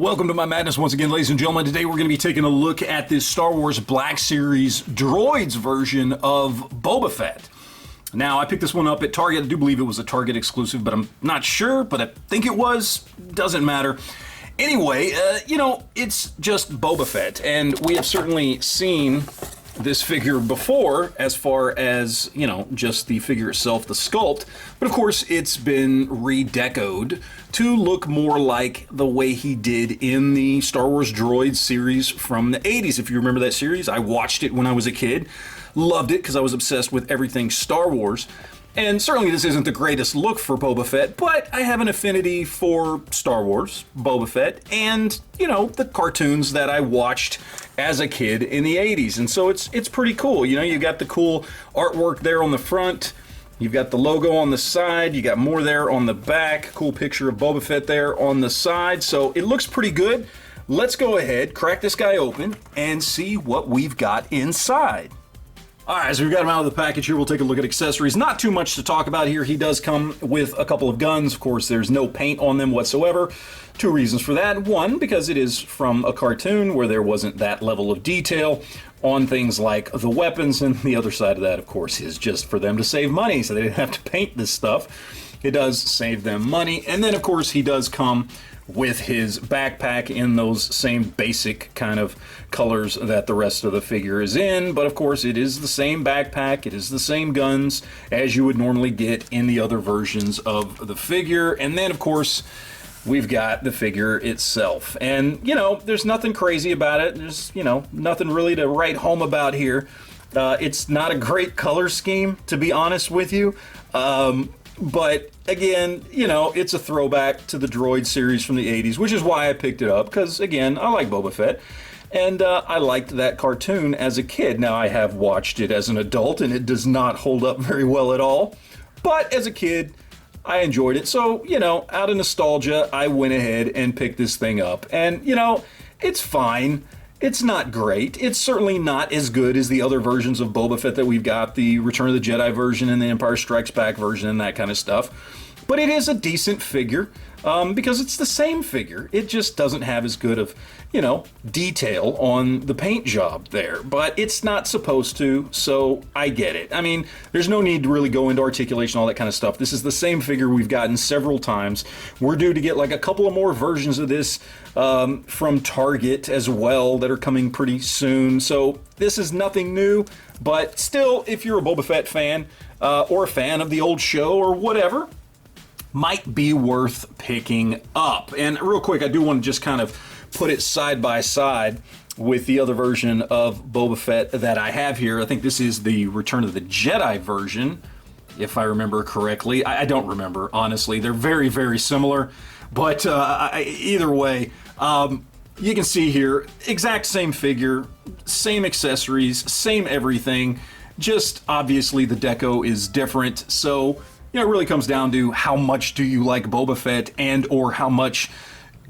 Welcome to my madness once again, ladies and gentlemen. Today we're going to be taking a look at this Star Wars Black Series Droids version of Boba Fett. Now, I picked this one up at Target. I do believe it was a Target exclusive, but I'm not sure, but I think it was. Doesn't matter. Anyway, it's just Boba Fett, and we have certainly seen this figure before as far as, just the figure itself, the sculpt. But of course, it's been redecoed to look more like the way he did in the Star Wars Droids series from the 80s. If you remember that series, I watched it when I was a kid. Loved it because I was obsessed with everything Star Wars. And certainly this isn't the greatest look for Boba Fett, but I have an affinity for Star Wars, Boba Fett, and, the cartoons that I watched as a kid in the 80s. And so it's pretty cool. You got the cool artwork there on the front. You've got the logo on the side. You got more there on the back. Cool picture of Boba Fett there on the side. So it looks pretty good. Let's go ahead, crack this guy open, and see what we've got inside. Alright, so we've got him out of the package here. We'll take a look at accessories. Not too much to talk about here. He does come with a couple of guns. Of course, there's no paint on them whatsoever. Two reasons for that. One, because it is from a cartoon where there wasn't that level of detail on things like the weapons. And the other side of that, of course, is just for them to save money, so they didn't have to paint this stuff. It does save them money. And then, of course, he does come with his backpack in those same basic kind of colors that the rest of the figure is in. But of course, it is the same backpack, it is the same guns as you would normally get in the other versions of the figure. And then, of course, we've got the figure itself. And, there's nothing crazy about it. There's, nothing really to write home about here. It's not a great color scheme, to be honest with you. But again, it's a throwback to the Droid series from the 80s, which is why I picked it up, because again, I like Boba Fett, and I liked that cartoon as a kid. Now, I have watched it as an adult, and it does not hold up very well at all, but as a kid, I enjoyed it. So, out of nostalgia, I went ahead and picked this thing up, and, it's fine. It's not great. It's certainly not as good as the other versions of Boba Fett that we've got, the Return of the Jedi version and the Empire Strikes Back version and that kind of stuff. But it is a decent figure because it's the same figure. It just doesn't have as good of, detail on the paint job there. But it's not supposed to, so I get it. I mean, there's no need to really go into articulation, all that kind of stuff. This is the same figure we've gotten several times. We're due to get like a couple of more versions of this from Target as well that are coming pretty soon. So this is nothing new, but still, if you're a Boba Fett fan or a fan of the old show or whatever, might be worth picking up. And real quick, I do want to just kind of put it side by side with the other version of Boba Fett that I have here. I think this is the Return of the Jedi version, if I remember correctly. I don't remember, honestly. They're very, very similar. But either way, you can see here, exact same figure, same accessories, same everything. Just obviously the deco is different. So, it really comes down to how much do you like Boba Fett and or how much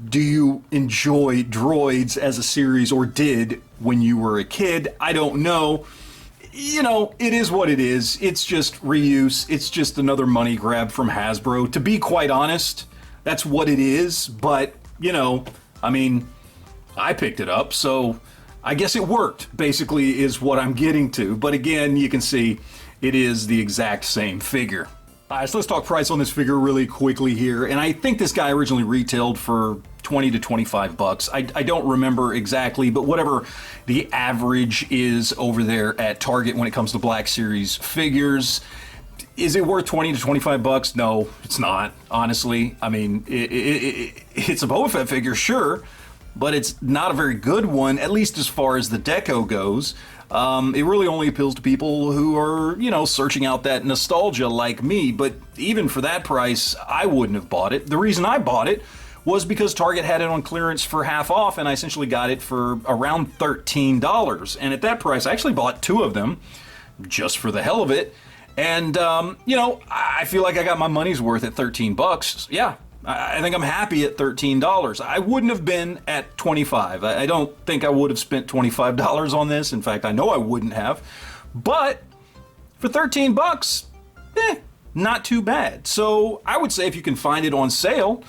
do you enjoy Droids as a series or did when you were a kid. I don't know. It is what it is. It's just reuse. It's just another money grab from Hasbro. To be quite honest, that's what it is. But, I picked it up, so I guess it worked, basically, is what I'm getting to. But again, you can see it is the exact same figure. All right, so let's talk price on this figure really quickly here. And I think this guy originally retailed for 20 to 25 bucks. I don't remember exactly, but whatever the average is over there at Target when it comes to Black Series figures. Is it worth 20 to 25 bucks? No, it's not, honestly. I mean, it's a Boba Fett figure, sure, but it's not a very good one, at least as far as the deco goes. It really only appeals to people who are, searching out that nostalgia like me. But even for that price, I wouldn't have bought it. The reason I bought it was because Target had it on clearance for half off, and I essentially got it for around $13. And at that price, I actually bought two of them just for the hell of it. And, I feel like I got my money's worth at 13 bucks. Yeah, I think I'm happy at $13. I wouldn't have been at 25. I don't think I would have spent $25 on this. In fact, I know I wouldn't have. But for 13 bucks, not too bad. So I would say if you can find it on sale,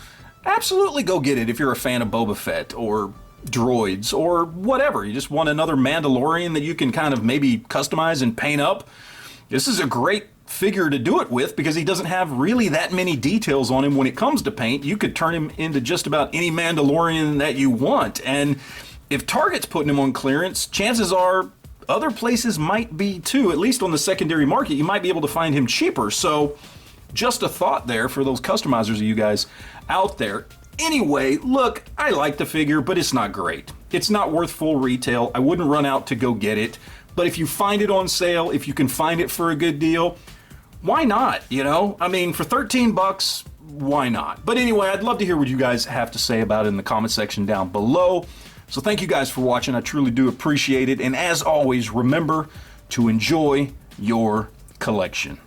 absolutely go get it if you're a fan of Boba Fett or droids or whatever. You just want another Mandalorian that you can kind of maybe customize and paint up. This is a great figure to do it with because he doesn't have really that many details on him when it comes to paint. You could turn him into just about any Mandalorian that you want. And if Target's putting him on clearance, chances are other places might be too, at least on the secondary market. You might be able to find him cheaper. So just a thought there for those customizers of you guys out there. Anyway, look, I like the figure, but it's not great. It's not worth full retail. I wouldn't run out to go get it. But if you find it on sale, if you can find it for a good deal, why not? You know, I mean, for 13 bucks, why not? But anyway, I'd love to hear what you guys have to say about it in the comment section down below. So thank you guys for watching. I truly do appreciate it. And as always, remember to enjoy your collection.